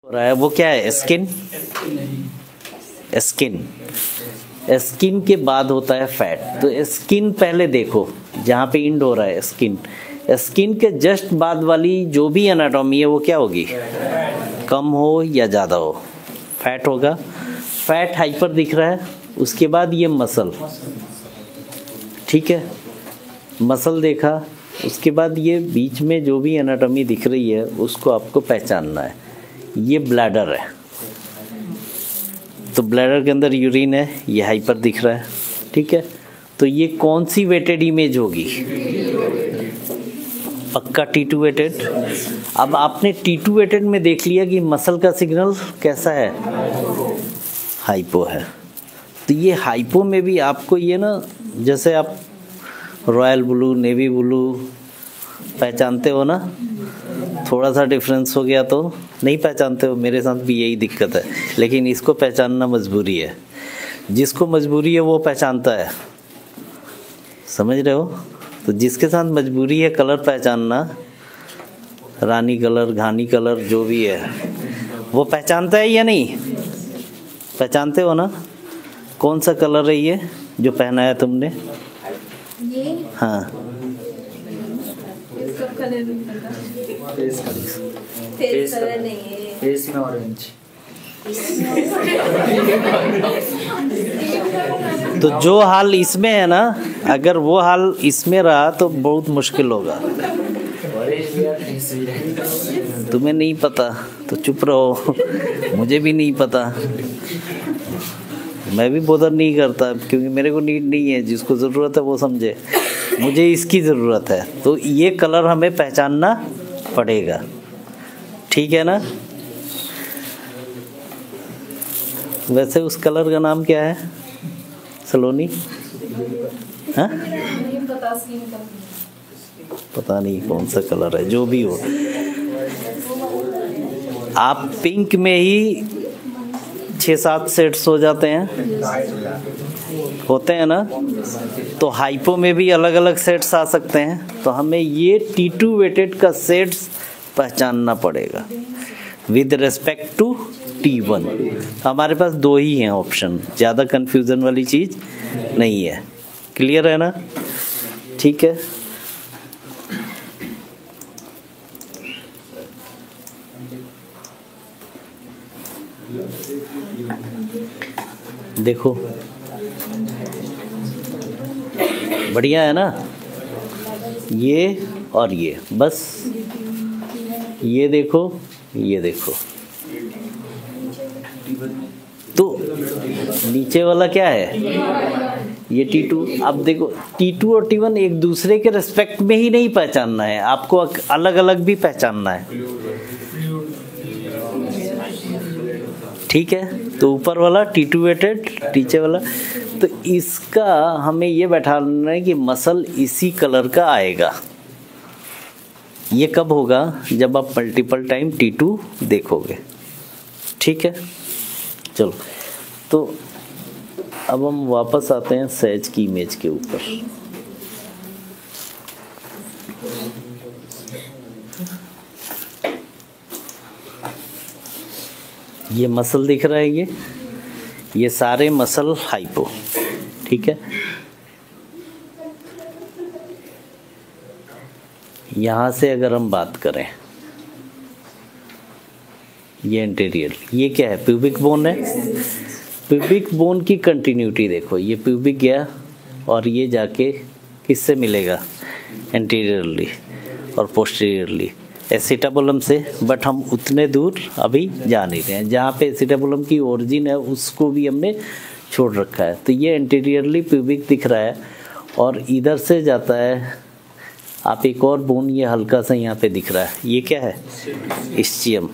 हो रहा है वो क्या है? स्किन। स्किन स्किन के बाद होता है फैट। तो स्किन पहले देखो, जहाँ पे इंड हो रहा है स्किन, स्किन के जस्ट बाद वाली जो भी एनाटॉमी है वो क्या होगी? कम हो या ज़्यादा हो, फैट होगा। फैट हाइपर दिख रहा है। उसके बाद ये मसल, ठीक है, मसल देखा। उसके बाद ये बीच में जो भी एनाटॉमी दिख रही है उसको आपको पहचानना है। ये ब्लैडर है, तो ब्लैडर के अंदर यूरिन है, ये हाइपर दिख रहा है, ठीक है। तो ये कौन सी वेटेड इमेज होगी? पक्का T2 वेटेड। अब आपने T2 वेटेड में देख लिया कि मसल का सिग्नल कैसा है? हाइपो है। तो ये हाइपो में भी आपको ये ना, जैसे आप रॉयल ब्लू, नेवी ब्लू पहचानते हो ना, थोड़ा सा डिफरेंस हो गया तो नहीं पहचानते हो। मेरे साथ भी यही दिक्कत है, लेकिन इसको पहचानना मजबूरी है। जिसको मजबूरी है वो पहचानता है, समझ रहे हो? तो जिसके साथ मजबूरी है कलर पहचानना, रानी कलर, घानी कलर, जो भी है वो पहचानता है या नहीं? पहचानते हो ना? कौन सा कलर है ये जो पहना है तुमने? ये? हाँ, इसका कलर नहीं पता। फेस कलर नहीं है। फेस में ऑरेंज। तो जो हाल इसमें है ना, अगर वो हाल इसमें रहा तो बहुत मुश्किल होगा। तुम्हें नहीं पता तो चुप रहो, मुझे भी नहीं पता, मैं भी बोदर नहीं करता, क्योंकि मेरे को नीड नहीं है। जिसको ज़रूरत है वो समझे, मुझे इसकी ज़रूरत है। तो ये कलर हमें पहचानना पड़ेगा, ठीक है ना? वैसे उस कलर का नाम क्या है सलोनी? हाँ, पता नहीं कौन सा कलर है, जो भी हो। आप पिंक में ही 6-7 सेट्स हो जाते हैं, होते हैं ना? तो हाइपो में भी अलग अलग सेट्स आ सकते हैं। तो हमें ये T2 वेटेड का सेट्स पहचानना पड़ेगा विद रेस्पेक्ट टू T1। हमारे पास 2 ही हैं ऑप्शन, ज़्यादा कंफ्यूजन वाली चीज़ नहीं है। क्लियर है ना? ठीक है। देखो, बढ़िया है ना? ये और ये, बस ये देखो, ये देखो। तो नीचे वाला क्या है? ये T2। अब देखो, T2 और T1 एक दूसरे के रिस्पेक्ट में ही नहीं पहचानना है, आपको अलग अलग भी पहचानना है, ठीक है? तो ऊपर वाला T2 वेटेड, नीचे वाला। तो इसका हमें ये बैठाना है कि मसल इसी कलर का आएगा। ये कब होगा? जब आप मल्टीपल टाइम T2 देखोगे, ठीक है? चलो, तो अब हम वापस आते हैं सहज की इमेज के ऊपर। ये मसल दिख रहा है, ये सारे मसल हाइपो, ठीक है? यहाँ से अगर हम बात करें, ये इंटीरियर, ये क्या है? प्यूबिक बोन है। प्यूबिक बोन की कंटिन्यूटी देखो, ये प्यूबिक गया और ये जाके किससे मिलेगा? एंटीरियरली और पोस्टीरियरली एसिटाबुलम से। बट हम उतने दूर अभी जा नहीं रहे हैं, जहाँ पे एसिटाबुलम की ओरिजिन है उसको भी हमने छोड़ रखा है। तो ये एंटीरियरली प्यूबिक दिख रहा है और इधर से जाता है। आप एक और बोन ये हल्का सा यहाँ पे दिख रहा है, ये क्या है? इस्चियम।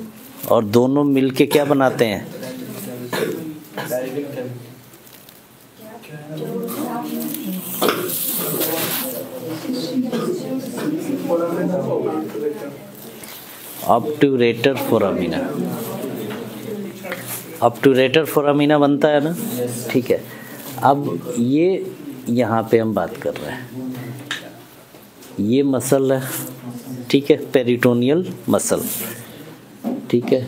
और दोनों मिलके क्या बनाते हैं? Obturator foramina. ऑब्ट्यूरेटर फोरामिना बनता है ना, ठीक है? अब ये यहाँ पे हम बात कर रहे हैं, ये मसल है, ठीक है? पेरिटोनियल मसल, ठीक है?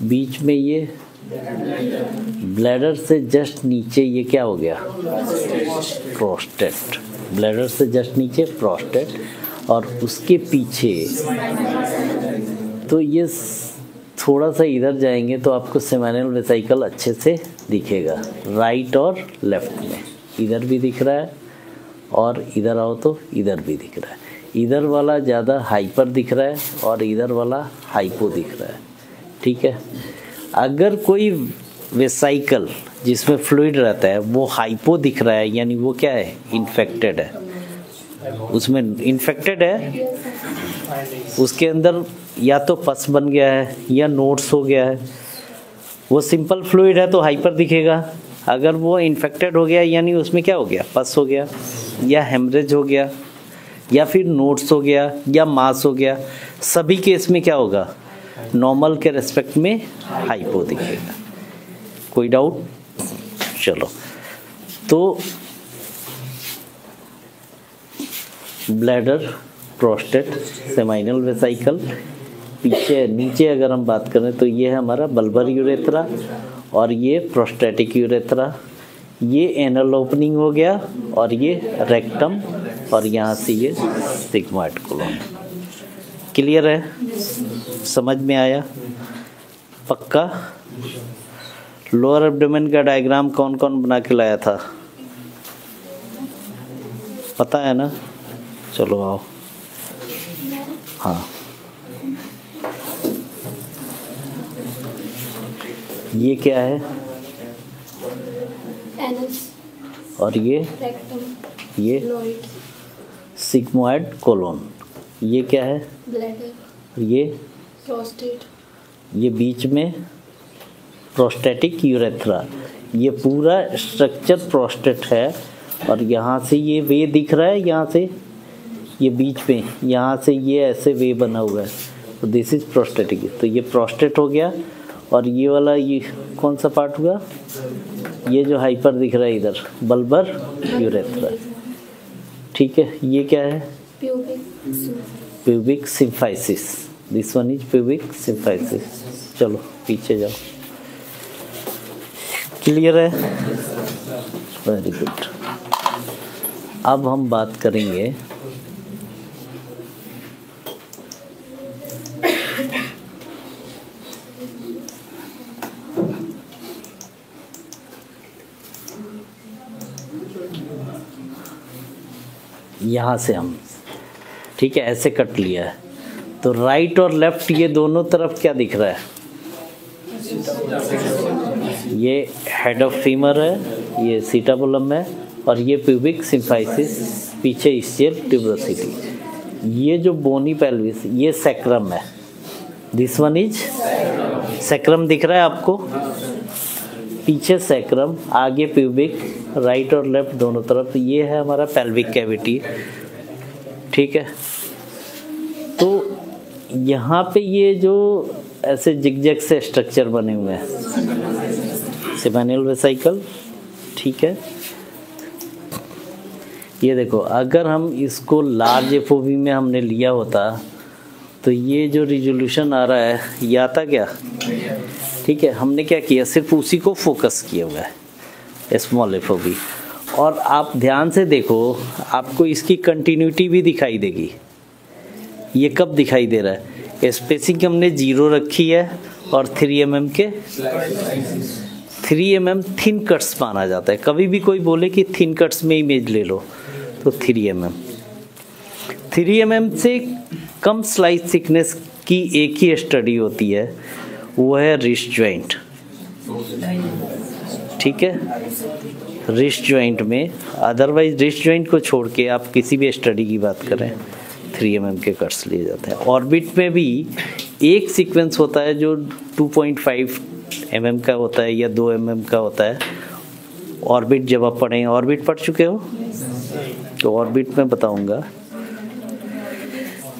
बीच में ये ब्लैडर से जस्ट नीचे ये क्या हो गया, प्रोस्टेट। ब्लैडर से जस्ट नीचे प्रोस्टेट, और उसके पीछे तो ये थोड़ा सा इधर जाएंगे तो आपको सेमिनल वेसिकल अच्छे से दिखेगा, राइट और लेफ्ट में। इधर भी दिख रहा है और इधर आओ तो इधर भी दिख रहा है। इधर वाला ज़्यादा हाइपर दिख रहा है और इधर वाला हाइपो दिख रहा है, ठीक है। अगर कोई वेसिकल जिसमें फ्लूइड रहता है वो हाइपो दिख रहा है, यानी वो क्या है, इन्फेक्टेड है, उसमें इन्फेक्टेड है, उसके अंदर या तो पस बन गया है या नोड्स हो गया है। वो सिंपल फ्लूइड है तो हाइपर दिखेगा, अगर वो इन्फेक्टेड हो गया यानी उसमें क्या हो गया, पस हो गया या हेमरेज हो गया या फिर नोड्स हो गया या मास हो गया, सभी केस में क्या होगा, नॉर्मल के रेस्पेक्ट में हाइपो दिखेगा। कोई डाउट? चलो, तो ब्लैडर, प्रोस्टेट, सेमाइनल वेसिकल, पीछे नीचे अगर हम बात करें तो ये है हमारा बल्बर यूरेथ्रा और ये प्रोस्टेटिक यूरेथ्रा, ये एनल ओपनिंग हो गया और ये रेक्टम, और यहाँ से ये सिग्मोइड कोलन। क्लियर है? समझ में आया? पक्का? लोअर एब्डोमेन का डायग्राम कौन कौन बना के लाया था, पता है ना? चलो आओ। हाँ, ये क्या है, एनस, और ये रेक्टम, ये लोइड, सिग्मोइड कोलोन, ये क्या है, ब्लैडर, ये प्रोस्टेट, ये बीच में प्रोस्टेटिक यूरेथ्रा, ये पूरा स्ट्रक्चर प्रोस्टेट है, और यहाँ से ये वे दिख रहा है, यहाँ से ये बीच में, यहाँ से ये ऐसे वे बना हुआ है, तो दिस इज प्रोस्टेटिक। तो ये प्रोस्टेट हो गया, और ये वाला ये कौन सा पार्ट हुआ, ये जो हाइपर दिख रहा है इधर, बल्बर यूरेथ्रा, ठीक है। ये क्या है, pubic symphysis, this one is pubic symphysis. चलो पीछे जाओ। क्लियर है? Very good. अब हम बात करेंगे यहाँ से हम, ठीक है, ऐसे कट लिया है, तो राइट और लेफ्ट ये दोनों तरफ क्या दिख रहा है, ये हेड ऑफ फीमर है, ये सीटाबुलम है, और ये प्यूबिक सिम्फाइसिस, पीछे इस्चियल ट्यूबरोसिटी। ये जो बोनी पेल्विस, ये सैक्रम है, दिस वन इज सैक्रम, दिख रहा है आपको, पीछे सैक्रम, आगे प्यूबिक, राइट और लेफ्ट दोनों तरफ। ये है हमारा पेल्विक कैविटी, ठीक है। तो यहाँ पे ये जो ऐसे जिगजैग से स्ट्रक्चर बने हुए हैं, सेमिनल वेसिकल, ठीक है। ये देखो, अगर हम इसको लार्ज एफओवी में हमने लिया होता तो ये जो रिजोल्यूशन आ रहा है ये आता क्या, ठीक है। हमने क्या किया, सिर्फ उसी को फोकस किया हुआ है, स्मॉल एफओवी। और आप ध्यान से देखो, आपको इसकी कंटिन्यूटी भी दिखाई देगी। ये कब दिखाई दे रहा है, स्पेसिंग हमने 0 रखी है, और 3 mm के 3 mm थिन कट्स माना जाता है। कभी भी कोई बोले कि थिन कट्स में इमेज ले लो तो 3 mm से कम स्लाइस थिकनेस की एक ही स्टडी होती है, वो है रिस्ट जॉइंट, ठीक है। रिस्ट जॉइंट में, अदरवाइज रिस्ट जॉइंट को छोड़ के आप किसी भी स्टडी की बात करें 3 mm के कट्स लिए जाते हैं। ऑर्बिट में भी एक सीक्वेंस होता है जो 2.5 mm का होता है या 2 mm का होता है। ऑर्बिट जब आप पढ़ें, ऑर्बिट पढ़ चुके हो तो ऑर्बिट में बताऊंगा।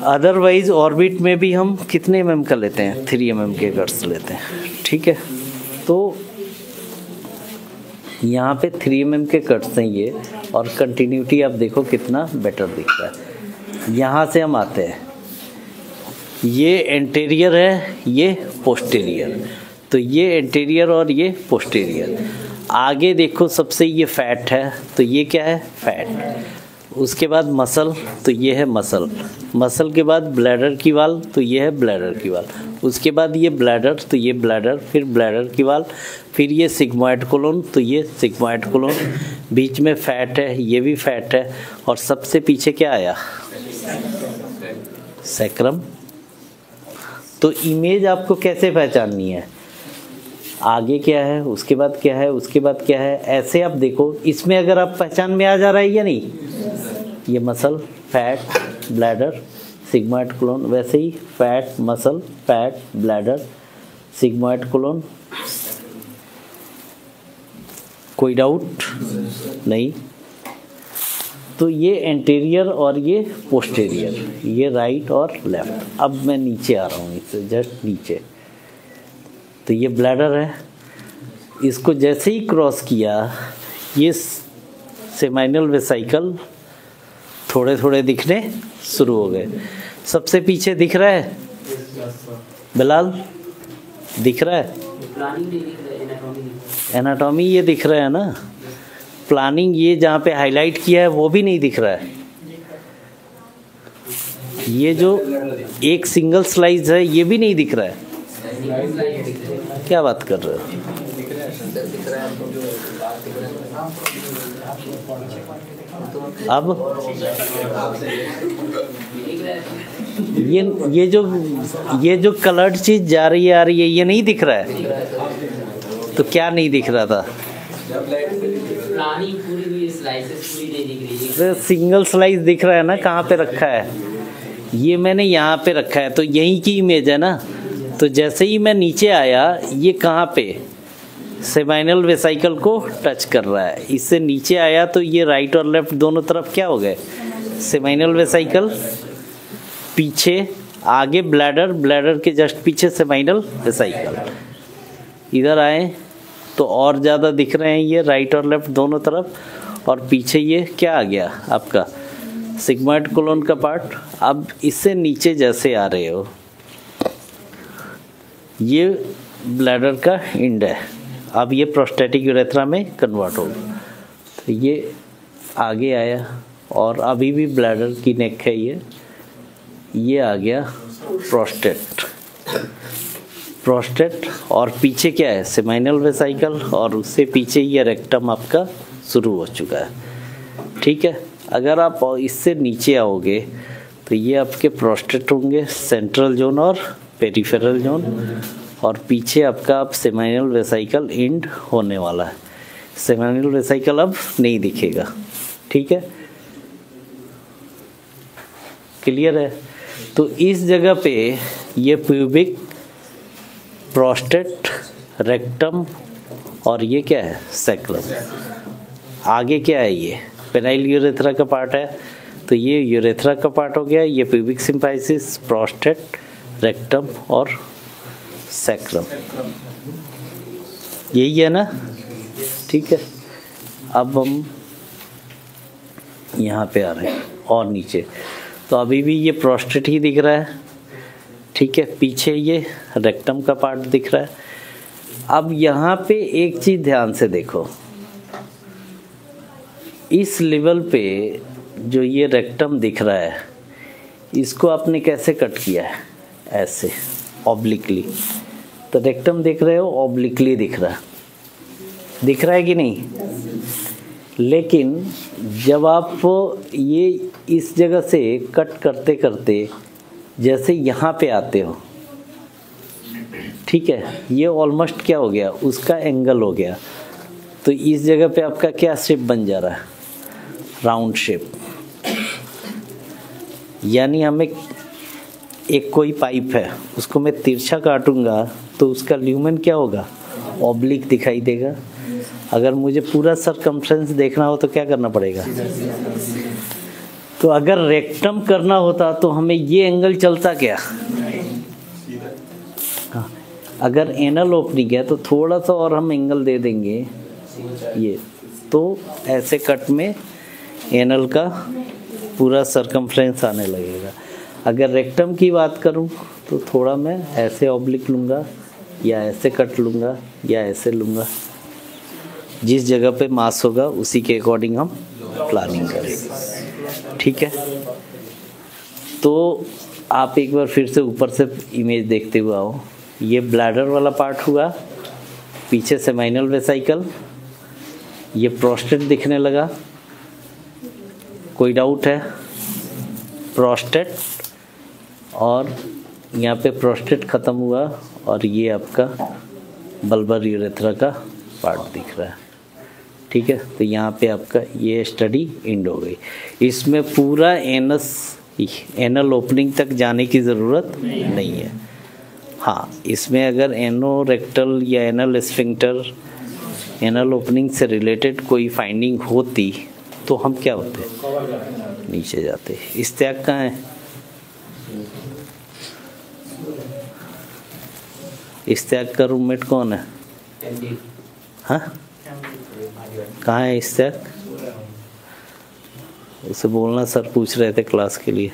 अदरवाइज ऑर्बिट में भी हम कितने mm का लेते हैं, 3 mm के कट्स लेते हैं, ठीक है। तो यहाँ पे 3 mm के कट्स हैं ये, और कंटिन्यूटी आप देखो कितना बेटर दिख रहा है। यहाँ से हम आते हैं, ये एंटीरियर है, ये पोस्टीरियर। तो ये एंटीरियर और ये पोस्टीरियर। आगे देखो सबसे ये फैट है, तो ये क्या है? फैट। उसके बाद मसल, तो ये है मसल। मसल के बाद ब्लैडर की वाल, तो ये है ब्लैडर की वाल। उसके बाद ये ब्लैडर, तो ये ब्लैडर, फिर ब्लैडर की वाल, फिर ये सिग्मॉइड कोलोन, तो ये सिग्मॉइड कोलोन। बीच में फैट है, ये भी फैट है, और सबसे पीछे क्या आया? सैक्रम। तो इमेज आपको कैसे पहचाननी है? आगे क्या है, उसके बाद क्या है, उसके बाद क्या है, ऐसे आप देखो। इसमें अगर आप पहचान में आ जा रहा है या नहीं, ये muscle, fat, bladder, sigmoid colon, वैसे ही fat, muscle, fat, bladder, sigmoid colon. कोई डाउट नहीं? तो ये एंटीरियर और ये पोस्टीरियर, ये राइट और लेफ्ट। अब मैं नीचे आ रहा हूँ, इससे जस्ट नीचे। तो ये ब्लैडर है, इसको जैसे ही क्रॉस किया, ये सेमाइनल वेसिकल थोड़े थोड़े दिखने शुरू हो गए। सबसे पीछे दिख रहा है बिलाल? दिख रहा है? एनाटॉमी ये दिख रहा है ना? प्लानिंग ये जहाँ पे हाईलाइट किया है वो भी नहीं दिख रहा है। ये जो एक सिंगल स्लाइस है ये भी नहीं दिख रहा है। क्या बात कर रहे हो? अब ये जो कलर्ड चीज जा रही है आ रही है, ये नहीं दिख रहा है। तो क्या नहीं दिख रहा था? सिंगल स्लाइस दिख रहा है ना, कहाँ पे रखा है? ये मैंने यहाँ पे रखा है, तो यहीं की इमेज है ना। तो जैसे ही मैं नीचे आया, ये कहाँ पे? सेमाइनल वेसिकल को टच कर रहा है। इससे नीचे आया तो ये राइट और लेफ्ट दोनों तरफ क्या हो गए? Seminal vesicle. पीछे आगे ब्लैडर, ब्लैडर के जस्ट पीछे सेमाइनल वेसिकल। इधर आए तो और ज़्यादा दिख रहे हैं ये राइट और लेफ्ट दोनों तरफ। और पीछे ये क्या आ गया आपका? सिग्मॉइड कोलोन का पार्ट। अब इससे नीचे जैसे आ रहे हो, ये ब्लैडर का एंड है। अब ये प्रोस्टेटिक यूरेथ्रा में कन्वर्ट होगा। तो ये आगे आया, और अभी भी ब्लैडर की नेक है ये आ गया प्रोस्टेट। प्रोस्टेट और पीछे क्या है? सेमाइनल वेसिकल, और उससे पीछे ये रेक्टम आपका शुरू हो चुका है। ठीक है, अगर आप इससे नीचे आओगे तो ये आपके प्रोस्टेट होंगे, सेंट्रल जोन और पेरिफेरल जोन, और पीछे आपका अब सेमाइनल वेसिकल एंड होने वाला है। सेमाइनल वेसिकल अब नहीं दिखेगा। ठीक है, क्लियर है? तो इस जगह पे ये प्यूबिक, प्रोस्टेट, रेक्टम और ये क्या है? सैक्रम। आगे क्या है? ये पेनाइल यूरेथ्रा का पार्ट है। तो ये यूरेथ्रा का पार्ट हो गया, ये प्यूबिक सिम्फाइसिस, प्रोस्टेट, रेक्टम और सैक्रम। यही है ना? ठीक है, अब हम यहाँ पे आ रहे हैं और नीचे। तो अभी भी ये प्रोस्टेट ही दिख रहा है। ठीक है, पीछे ये रेक्टम का पार्ट दिख रहा है। अब यहाँ पे एक चीज़ ध्यान से देखो, इस लेवल पे जो ये रेक्टम दिख रहा है, इसको आपने कैसे कट किया है? ऐसे ऑब्लिकली। तो रेक्टम देख रहे हो, ऑब्लिकली दिख रहा है कि नहीं? लेकिन जब आप ये इस जगह से कट करते करते जैसे यहाँ पे आते हो, ठीक है, ये ऑलमोस्ट क्या हो गया? उसका एंगल हो गया। तो इस जगह पे आपका क्या शेप बन जा रहा है? Round shape. यानी हमें एक कोई पाइप है, उसको मैं तिरछा काटूंगा तो उसका ल्यूमेन क्या होगा? ऑब्लिक दिखाई देगा। अगर मुझे पूरा सरकमफ्रेंस देखना हो तो क्या करना पड़ेगा? तो अगर रेक्टम करना होता तो हमें ये एंगल चलता क्या? हाँ, अगर एनल ओपनिंग है तो थोड़ा सा और हम एंगल दे देंगे ये, तो ऐसे कट में एनल का पूरा सरकमफ्रेंस आने लगेगा। अगर रेक्टम की बात करूं तो थोड़ा मैं ऐसे ऑब्लिक लूँगा, या ऐसे कट लूँगा या ऐसे लूँगा, जिस जगह पे मास होगा उसी के अकॉर्डिंग हम प्लानिंग करेंगे। ठीक है, तो आप एक बार फिर से ऊपर से इमेज देखते हुए आओ। ये ब्लैडर वाला पार्ट हुआ, पीछे सेमाइनल वेसाइकल, ये प्रोस्टेट दिखने लगा, कोई डाउट है? प्रोस्टेट, और यहाँ पे प्रोस्टेट ख़त्म हुआ और ये आपका बल्बर यूरेथ्रा का पार्ट दिख रहा है। ठीक है, तो यहाँ पे आपका ये स्टडी एंड हो गई। इसमें पूरा एनल ओपनिंग तक जाने की ज़रूरत नहीं है। हाँ, इसमें अगर एनोरेक्टल या एनल स्फिंक्टर, एनल ओपनिंग से रिलेटेड कोई फाइंडिंग होती तो हम क्या होते, नीचे जाते। इस्तेयाक कहाँ है? इस्तेयाक का रूममेट कौन है? हाँ, कहाँ है इस्तेयाक? उसे बोलना सर पूछ रहे थे क्लास के लिए।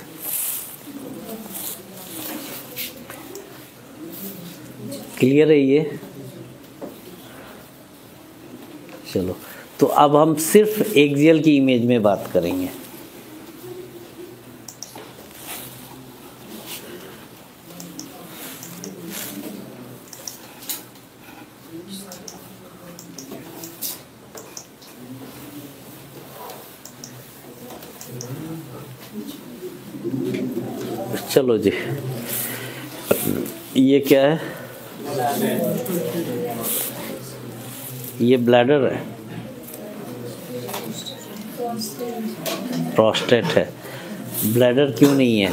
क्लियर है ये? चलो, तो अब हम सिर्फ एक्सियल की इमेज में बात करेंगे। चलो जी, ये क्या है? ये ब्लैडर है, प्रोस्टेट है। ब्लैडर क्यों नहीं है?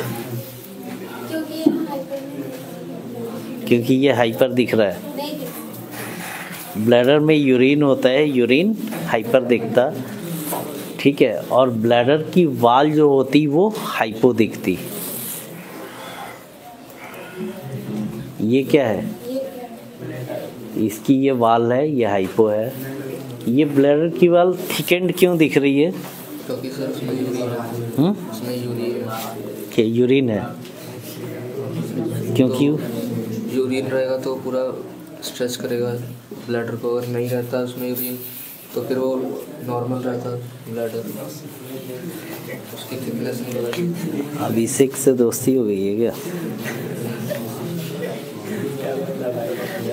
क्योंकि ये हाइपर दिख रहा है। ब्लैडर में यूरिन होता है, यूरिन हाइपर दिखता, ठीक है, और ब्लैडर की वाल जो होती वो हाइपो दिखती। ये क्या है? इसकी ये वाल है, ये हाइपो है। ये ब्लैडर की वाल थिकेंड क्यों दिख रही है? क्योंकि सर उसमें यूरिन है। क्योंकि यूरिन रहेगा तो पूरा स्ट्रेच करेगा ब्लैडर को, अगर नहीं रहता उसमें यूरिन तो फिर वो नॉर्मल रहता ब्लैडर, उसकी थिकनेस नहीं बढ़ेगी। अभिषेक से दोस्ती हो गई है क्या?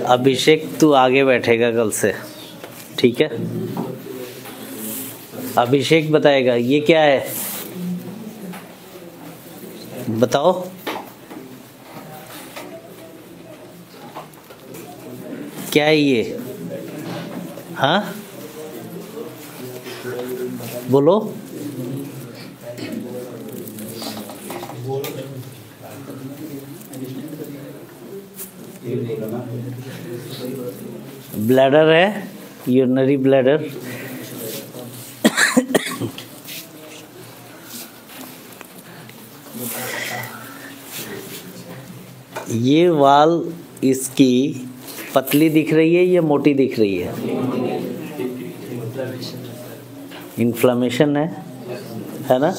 अभिषेक तू आगे बैठेगा कल से, ठीक है? अभिषेक बताएगा ये क्या है, बताओ। क्या है ये? हाँ बोलो। ब्लैडर है, यूरिनरी ब्लैडर। ये वाल इसकी पतली दिख रही है या मोटी दिख रही है? इन्फ्लेमेशन है ना?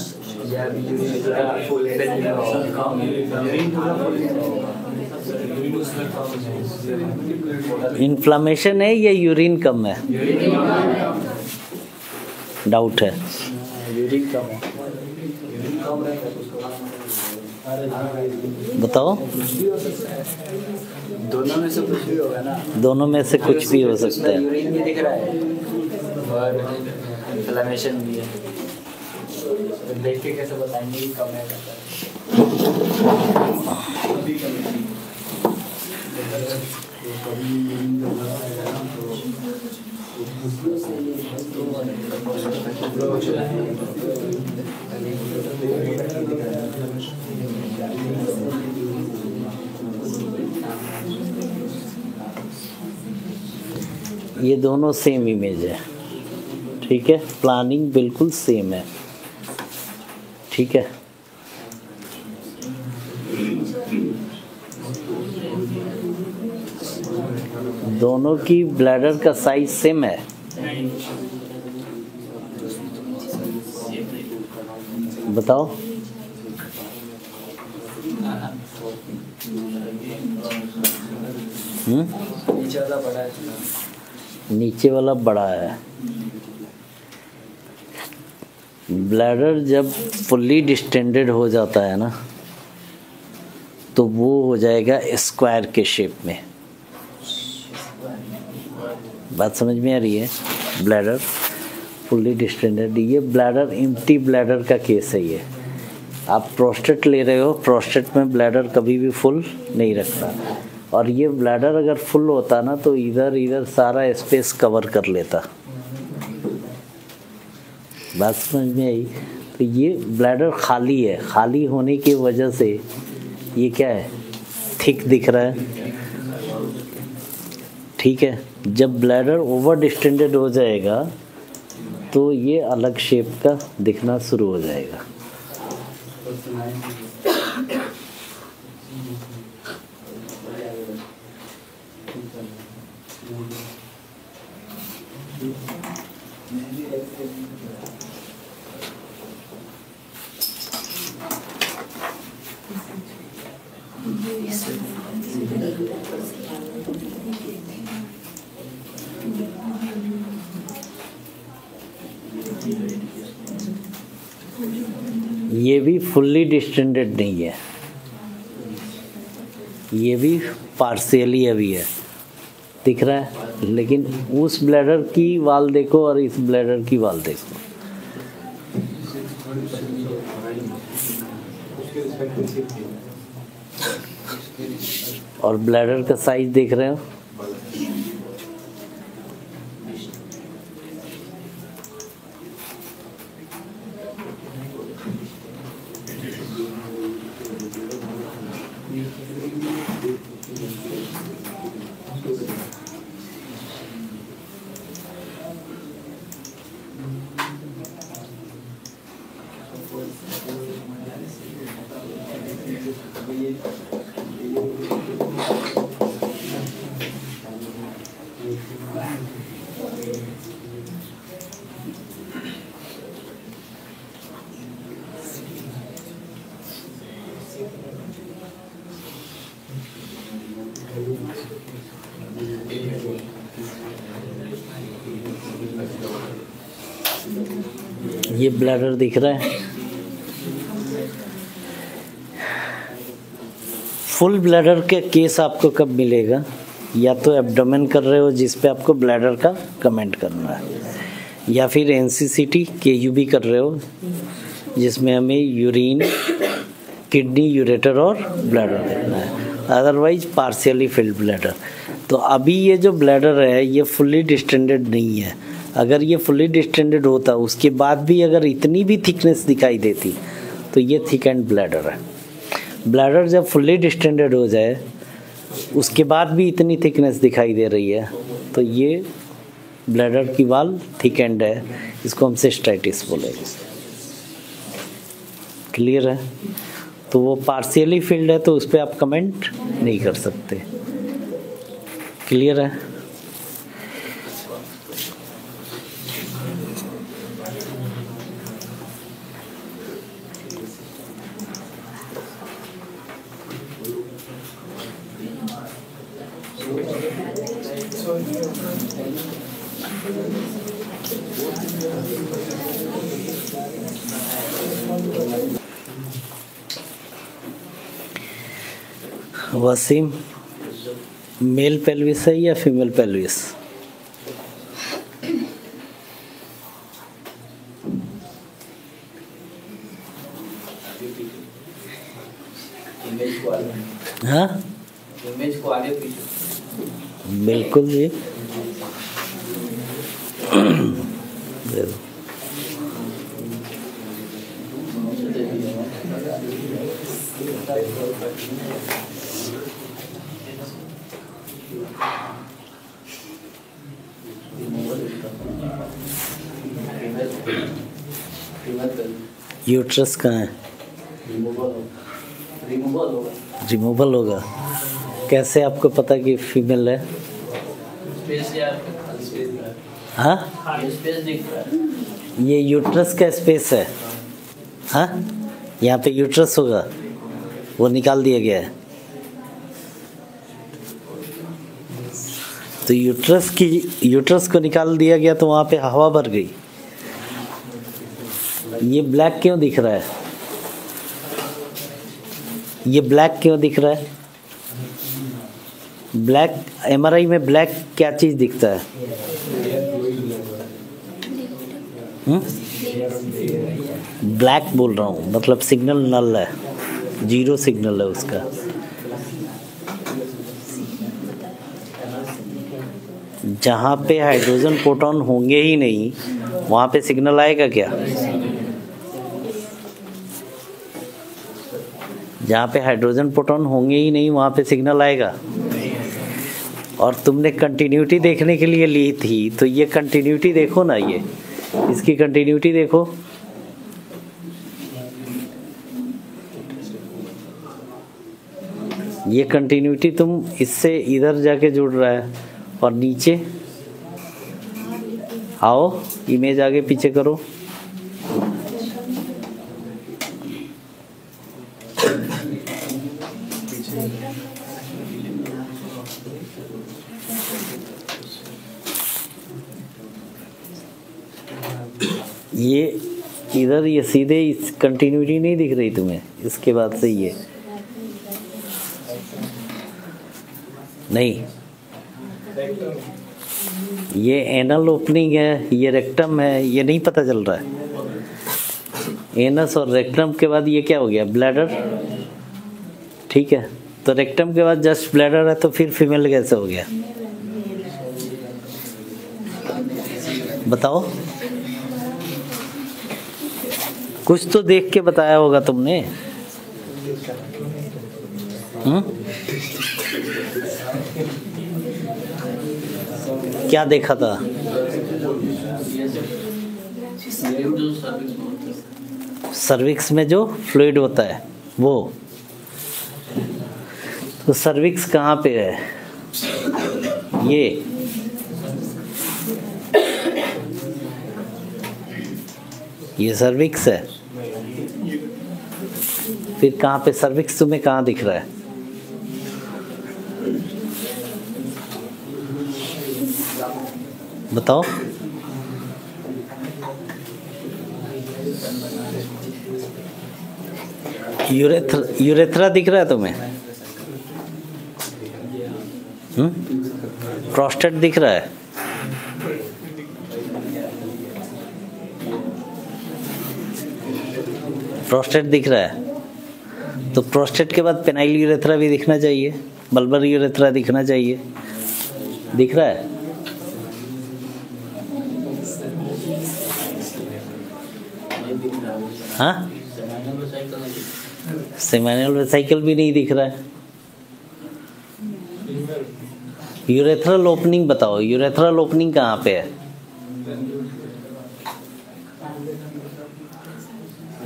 इन्फ्लेमेशन है या यूरिन कम है? डाउट है। यूरिन कम है, बताओ। दोनों में से कुछ भी होगा ना? दोनों में से कुछ भी हो सकता है। यूरिन भी दिख रहा है और इन्फ्लेमेशन भी है, तो देख के कैसे बताएंगे कि कम है? ये दोनों सेम इमेज है, ठीक है? प्लानिंग बिल्कुल सेम है, ठीक है? दोनों की ब्लैडर का साइज सेम है। बताओ। नीचे वाला बड़ा है, नीचे वाला बड़ा है। ब्लैडर जब फुल्ली डिस्टेंडेड हो जाता है ना, तो वो हो जाएगा स्क्वायर के शेप में। बात समझ में आ रही है? ब्लैडर फुल्ली डिस्टेंडेड, ये ब्लैडर एम्प्टी ब्लैडर का केस है। ये आप प्रोस्टेट ले रहे हो, प्रोस्टेट में ब्लैडर कभी भी फुल नहीं रखता, और ये ब्लैडर अगर फुल होता ना तो इधर सारा स्पेस कवर कर लेता। बात समझ में आई? तो ये ब्लैडर खाली है, खाली होने की वजह से ये क्या है, थिक दिख रहा है। ठीक है, जब ब्लैडर ओवर डिस्टेंडेड हो जाएगा तो ये अलग शेप का दिखना शुरू हो जाएगा। ये भी फुल्ली डिस्टेंडेड नहीं है, ये भी पार्शियली अभी है, दिख रहा है। लेकिन उस ब्लैडर की वाल देखो और इस ब्लैडर की वाल देखो, और ब्लैडर का साइज देख रहे हो। ये ब्लैडर दिख रहा है। फुल ब्लैडर के केस आपको कब मिलेगा? या तो एब्डोमेन कर रहे हो जिस पे आपको ब्लैडर का कमेंट करना है, या फिर एनसीसीटी केयूबी कर रहे हो जिसमें हमें यूरिन, किडनी, यूरेटर और ब्लैडर देखना है, अदरवाइज पार्शियली फिल्ड ब्लैडर। तो अभी ये जो ब्लैडर है ये फुल्ली डिस्टेंडेड नहीं है। अगर ये फुल्ली डिस्टेंडेड होता उसके बाद भी अगर इतनी भी थिकनेस दिखाई देती तो ये थिक एंड ब्लैडर है। ब्लैडर जब फुल्ली डिस्टेंडेड हो जाए उसके बाद भी इतनी थिकनेस दिखाई दे रही है तो ये ब्लैडर की वाल थिक एंड है, इसको हम सिस्टाइटिस बोलेंगे। क्लियर है? तो वो पार्शियली फिल्ड है तो उस पर आप कमेंट नहीं कर सकते। क्लियर है? वसीम, मेल पेल्विस है या फीमेल पेल्विस? हाँ, बिल्कुल जी। यूट्रस कहाँ है? रिमूवल होगा। कैसे आपको पता कि फीमेल है? हाँ, ये यूट्रस का स्पेस है। हाँ, यहाँ पे यूट्रस होगा, वो निकाल दिया गया है। तो यूट्रस को निकाल दिया गया तो वहाँ पे हवा भर गई। ये ब्लैक क्यों दिख रहा है? ये ब्लैक क्यों दिख रहा है? ब्लैक, एमआरआई में ब्लैक क्या चीज़ दिखता है? ब्लैक बोल रहा हूँ, मतलब सिग्नल नल है, जीरो सिग्नल है उसका। जहाँ पे हाइड्रोजन प्रोटॉन होंगे ही नहीं वहाँ पे सिग्नल आएगा क्या? जहाँ पे हाइड्रोजन प्रोटॉन होंगे ही नहीं वहाँ पे सिग्नल आएगा। और तुमने कंटिन्यूटी देखने के लिए ली थी, तो ये कंटिन्यूटी देखो ना, ये इसकी कंटिन्यूटी देखो। ये कंटिन्यूटी तुम इससे इधर जाके जुड़ रहा है, और नीचे आओ, इमेज आगे पीछे करो। ये इधर, ये सीधे इस कंटिन्यूटी नहीं दिख रही तुम्हें? इसके बाद से ये नहीं, ये एनल ओपनिंग है, ये रेक्टम है, ये नहीं पता चल रहा है। एनस और रेक्टम के बाद ये क्या हो गया? ब्लैडर। ठीक है, तो रेक्टम के बाद जस्ट ब्लैडर है, तो फिर फीमेल कैसे हो गया? बताओ, कुछ तो देख के बताया होगा तुमने। क्या देखा था? सर्विक्स में जो फ्लूइड होता है वो। तो सर्विक्स कहाँ पे है? ये सर्विक्स है। फिर कहाँ पे सर्विक्स तुम्हें कहाँ दिख रहा है? बताओ। यूरेथ्रा दिख रहा है तुम्हें? प्रोस्टेट दिख रहा है? प्रोस्टेट दिख रहा है? तो प्रोस्टेट के बाद पेनाइल यूरेथ्रा भी दिखना चाहिए, बल्बर यूरेथ्रा दिखना चाहिए। दिख रहा है? हाँ, सेमिनल वेसिकल भी नहीं दिख रहा है। यूरेथ्रल ओपनिंग बताओ, यूरेथ्रल ओपनिंग कहाँ पे है?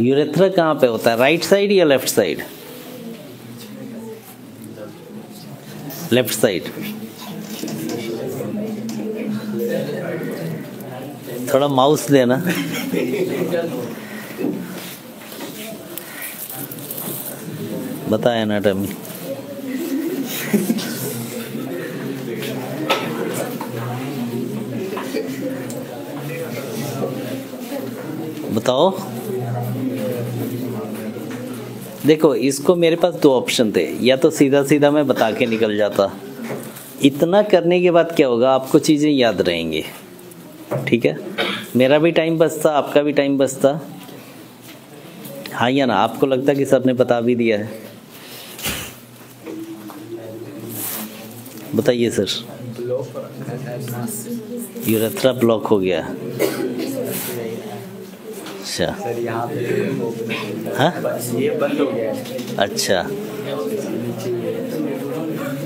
यूरेथ्रा कहाँ पे होता है? राइट साइड या लेफ्ट साइड? Left side. थोड़ा माउस देना। बता एनाटॉमी। बताओ। देखो, इसको मेरे पास दो ऑप्शन थे, या तो सीधा सीधा मैं बता के निकल जाता। इतना करने के बाद क्या होगा, आपको चीज़ें याद रहेंगी। ठीक है, मेरा भी टाइम बचता, आपका भी टाइम बचता। हाँ या ना? आपको लगता कि सर ने बता भी दिया है? बताइए सर। यूरेथ्रा ब्लॉक हो गया। अच्छा, हाँ, ये बंद हो गया। अच्छा,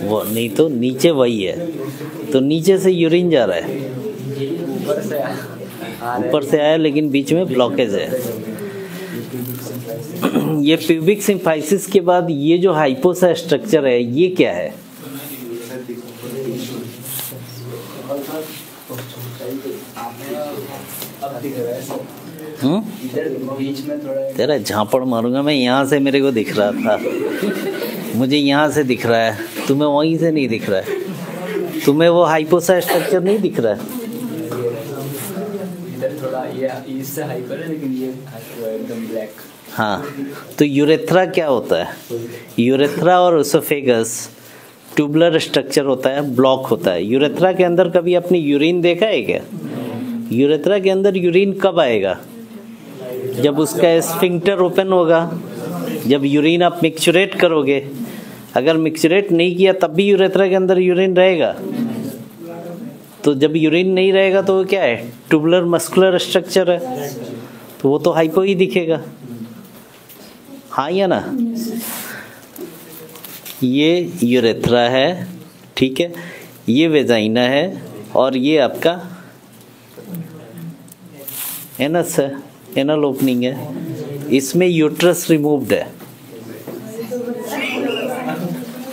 वो नहीं तो नीचे वही है, तो नीचे से यूरिन जा रहा है, ऊपर से आया लेकिन बीच में ब्लॉकेज है। ये प्यूबिक सिम्फाइसिस के बाद ये जो हाइपोसा स्ट्रक्चर है, ये क्या है? तेरा झापड़ मारूंगा मैं। यहाँ से मेरे को दिख रहा था, मुझे यहाँ से दिख रहा है, तुम्हें वहीं से नहीं दिख रहा है। तुम्हें वो हाइपोसा स्ट्रक्चर नहीं दिख रहा है? इधर थोड़ा ये इससे हाइपर है, लेकिन ये एकदम ब्लैक। हाँ, तो यूरेथ्रा क्या होता है? यूरेथ्रा और ओसोफेगस ट्यूबुलर स्ट्रक्चर होता है, ब्लॉक होता है। यूरेथ्रा के अंदर कभी आपने यूरिन देखा है क्या? यूरेथ्रा के अंदर यूरिन कब आएगा? जब उसका स्फिंक्टर ओपन होगा, जब यूरिन आप मिक्सचरेट करोगे। अगर मिक्सचरेट नहीं किया तब भी यूरेथ्रा के अंदर यूरिन रहेगा। तो जब यूरिन नहीं रहेगा तो वो क्या है? ट्यूबुलर मस्कुलर स्ट्रक्चर है, तो वो तो हाइपो ही दिखेगा। हाँ या ना? ये यूरेथ्रा है, ठीक है, ये वेजाइना है, और ये आपका एनस है, एनल ओपनिंग है। इसमें यूट्रस रिमूव्ड है,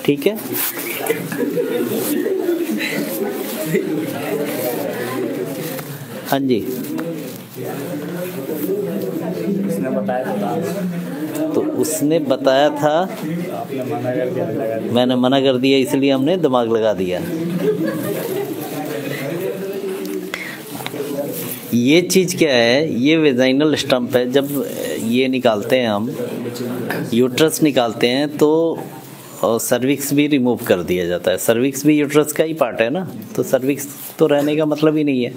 ठीक है। हाँ जी, उसने बताया था, तो उसने बताया था, आपने मना कर दिया, लगा दिया। मैंने मना कर दिया, इसलिए हमने दिमाग लगा दिया। ये चीज़ क्या है? ये वेजाइनल स्टंप है। जब ये निकालते हैं हम, यूट्रस निकालते हैं, तो सर्विक्स भी रिमूव कर दिया जाता है। सर्विक्स भी यूट्रस का ही पार्ट है ना, तो सर्विक्स तो रहने का मतलब ही नहीं है।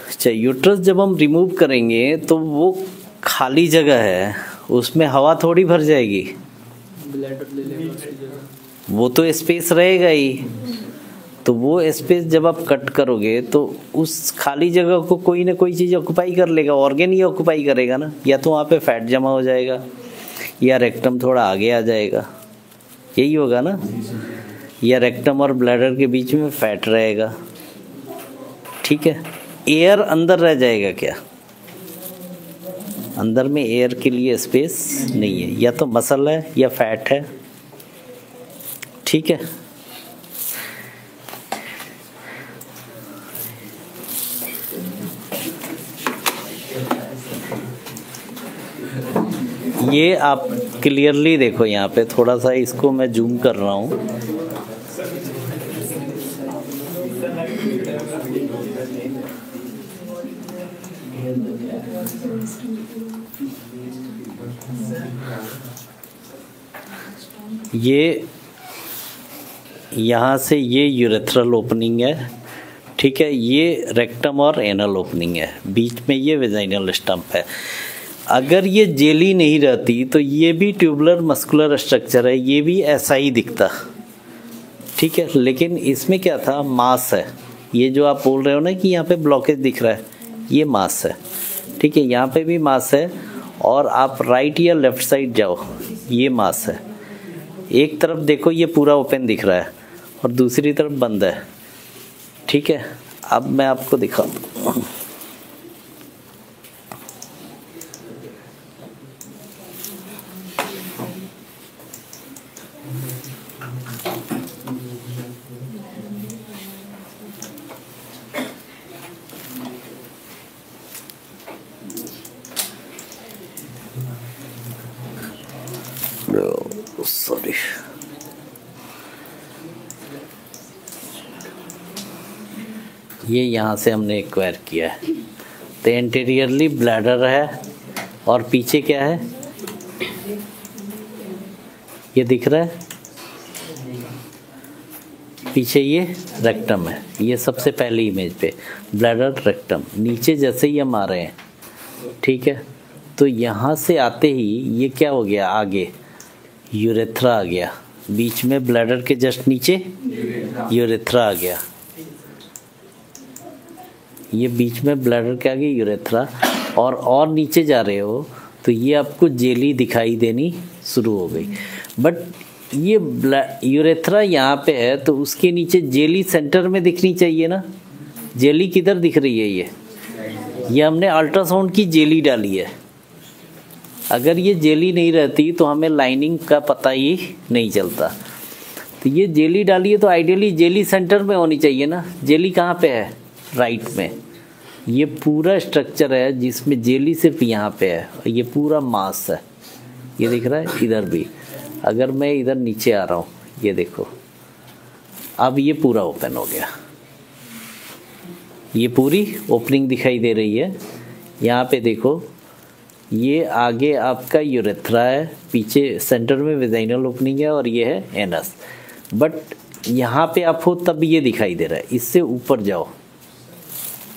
अच्छा, यूट्रस जब हम रिमूव करेंगे तो वो खाली जगह है, उसमें हवा थोड़ी भर जाएगी, ब्लैडर ले लेगा उसकी जगह। वो तो स्पेस रहेगा ही। तो वो स्पेस जब आप कट करोगे तो उस खाली जगह को कोई ना कोई चीज़ ऑक्यूपाई कर लेगा, ऑर्गन ही ऑक्यूपाई करेगा ना। या तो वहाँ पे फैट जमा हो जाएगा, या रेक्टम थोड़ा आगे आ जाएगा, यही होगा ना। या रेक्टम और ब्लैडर के बीच में फैट रहेगा, ठीक है। एयर अंदर रह जाएगा क्या? अंदर में एयर के लिए स्पेस नहीं है, या तो मसल है या फैट है, ठीक है। ये आप क्लियरली देखो, यहाँ पे थोड़ा सा इसको मैं जूम कर रहा हूँ। ये यहाँ से ये यूरेथ्रल ओपनिंग है, ठीक है। ये रेक्टम और एनल ओपनिंग है, बीच में ये वेजाइनल स्टंप है। अगर ये जेली नहीं रहती तो ये भी ट्यूबुलर मस्कुलर स्ट्रक्चर है, ये भी ऐसा ही दिखता, ठीक है। लेकिन इसमें क्या था? मास है। ये जो आप बोल रहे हो ना कि यहाँ पे ब्लॉकेज दिख रहा है, ये मास है, ठीक है। यहाँ पे भी मास है, और आप राइट या लेफ्ट साइड जाओ, ये मास है। एक तरफ देखो ये पूरा ओपन दिख रहा है, और दूसरी तरफ बंद है, ठीक है। अब मैं आपको दिखाता हूँ। सॉरी, ये यहाँ से हमने एक्वायर किया है। तो एंटीरियरली ब्लैडर है, और पीछे क्या है? ये दिख रहा है, पीछे ये रेक्टम है। ये सबसे पहली इमेज पे ब्लैडर रेक्टम, नीचे जैसे ही हम आ रहे हैं, ठीक है। तो यहाँ से आते ही ये क्या हो गया? आगे यूरेथ्रा आ गया, बीच में ब्लैडर के जस्ट नीचे यूरेथ्रा आ गया। ये बीच में ब्लैडर के आगे यूरेथ्रा, और नीचे जा रहे हो तो ये आपको जेली दिखाई देनी शुरू हो गई। बट ये यूरेथ्रा यहाँ पे है, तो उसके नीचे जेली सेंटर में दिखनी चाहिए ना। जेली किधर दिख रही है? ये हमने अल्ट्रासाउंड की जेली डाली है। अगर ये जेली नहीं रहती तो हमें लाइनिंग का पता ही नहीं चलता। तो ये जेली डाली है, तो आइडियली जेली सेंटर में होनी चाहिए ना। जेली कहाँ पे है? राइट में। ये पूरा स्ट्रक्चर है जिसमें जेली सिर्फ यहाँ पे है, और ये पूरा मास है, ये दिख रहा है। इधर भी अगर मैं इधर नीचे आ रहा हूँ, ये देखो, अब ये पूरा ओपन हो गया, ये पूरी ओपनिंग दिखाई दे रही है। यहाँ पे देखो, ये आगे आपका यूरेथ्रा है, पीछे सेंटर में वेजाइनल ओपनिंग है और ये है एनस। बट यहाँ पे आप हो तब ये दिखाई दे रहा है। इससे ऊपर जाओ,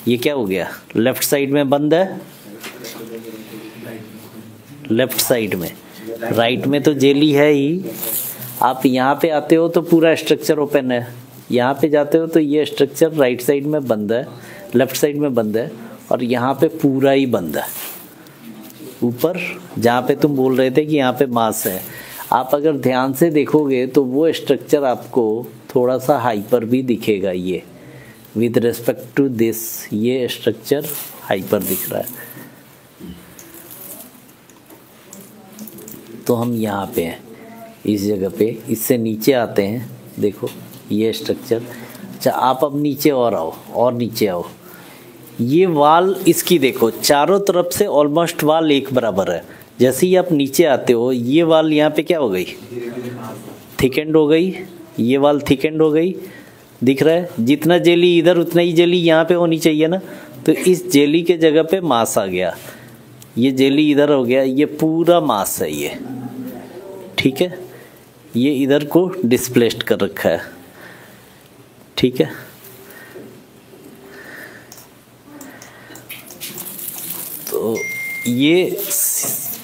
ये क्या हो गया, लेफ्ट साइड में बंद है, लेफ्ट साइड में, राइट में तो जेली है ही। आप यहाँ पे आते हो तो पूरा स्ट्रक्चर ओपन है, यहाँ पे जाते हो तो ये स्ट्रक्चर राइट साइड में बंद है, लेफ्ट साइड में बंद है, और यहाँ पे पूरा ही बंद है। ऊपर जहाँ पे तुम बोल रहे थे कि यहाँ पे मास है, आप अगर ध्यान से देखोगे तो वो स्ट्रक्चर आपको थोड़ा सा हाइपर भी दिखेगा। ये विद रिस्पेक्ट टू दिस, ये स्ट्रक्चर हाइपर दिख रहा है। तो हम यहाँ पे हैं, इस जगह पे, इससे नीचे आते हैं, देखो ये स्ट्रक्चर। अच्छा, आप अब नीचे और आओ, और नीचे आओ। ये वाल इसकी देखो, चारों तरफ से ऑलमोस्ट वाल एक बराबर है। जैसे ही आप नीचे आते हो, ये वाल यहाँ पे क्या हो गई, थिकेंड हो गई, ये वाल थिकेंड हो गई, दिख रहा है। जितना जेली इधर उतना ही जेली यहाँ पे होनी चाहिए ना, तो इस जेली के जगह पे मास आ गया, ये जेली इधर हो गया, ये पूरा मास है ये, ठीक है। ये इधर को डिस्प्लेस्ड कर रखा है, ठीक है। तो ये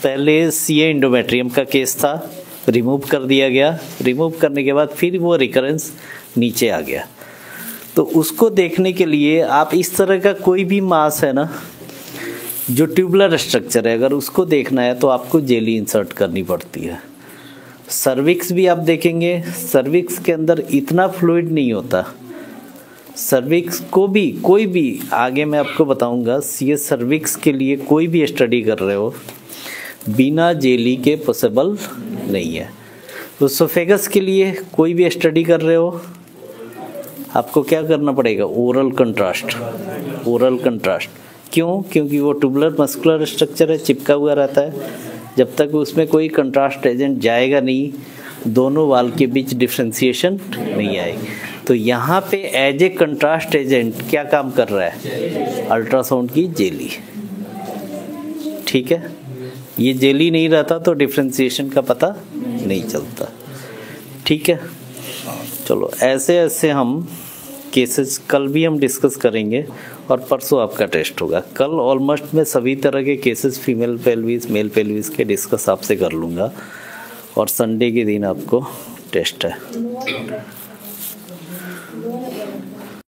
पहले सीए इंडोमेट्रियम का केस था, रिमूव कर दिया गया। रिमूव करने के बाद फिर वो रिकरेंस नीचे आ गया। तो उसको देखने के लिए आप इस तरह का कोई भी मास है ना, जो ट्यूबुलर स्ट्रक्चर है, अगर उसको देखना है तो आपको जेली इंसर्ट करनी पड़ती है। सर्विक्स भी आप देखेंगे, सर्विक्स के अंदर इतना फ्लूइड नहीं होता। सर्विक्स को भी, कोई भी, आगे मैं आपको बताऊंगा, ये सर्विक्स के लिए कोई भी स्टडी कर रहे हो बिना जेली के पॉसिबल नहीं है। तो सोफेगस के लिए कोई भी स्टडी कर रहे हो, आपको क्या करना पड़ेगा, ओरल कंट्रास्ट। ओरल कंट्रास्ट क्यों? क्योंकि वो ट्यूबुलर मस्कुलर स्ट्रक्चर है, चिपका हुआ रहता है। जब तक उसमें कोई कंट्रास्ट एजेंट जाएगा नहीं, दोनों वाल के बीच डिफ्रेंसिएशन नहीं आएगी। तो यहाँ पे एज ए कंट्रास्ट एजेंट क्या काम कर रहा है, अल्ट्रासाउंड की जेली, ठीक है। ये जेली नहीं रहता तो डिफ्रेंसिएशन का पता नहीं चलता, ठीक है। चलो, ऐसे ऐसे हम केसेस कल भी हम डिस्कस करेंगे और परसों आपका टेस्ट होगा। कल ऑलमोस्ट मैं सभी तरह के cases female pelvis, male pelvis के डिस्कस आपसे कर लूँगा, और संडे के दिन आपको टेस्ट है।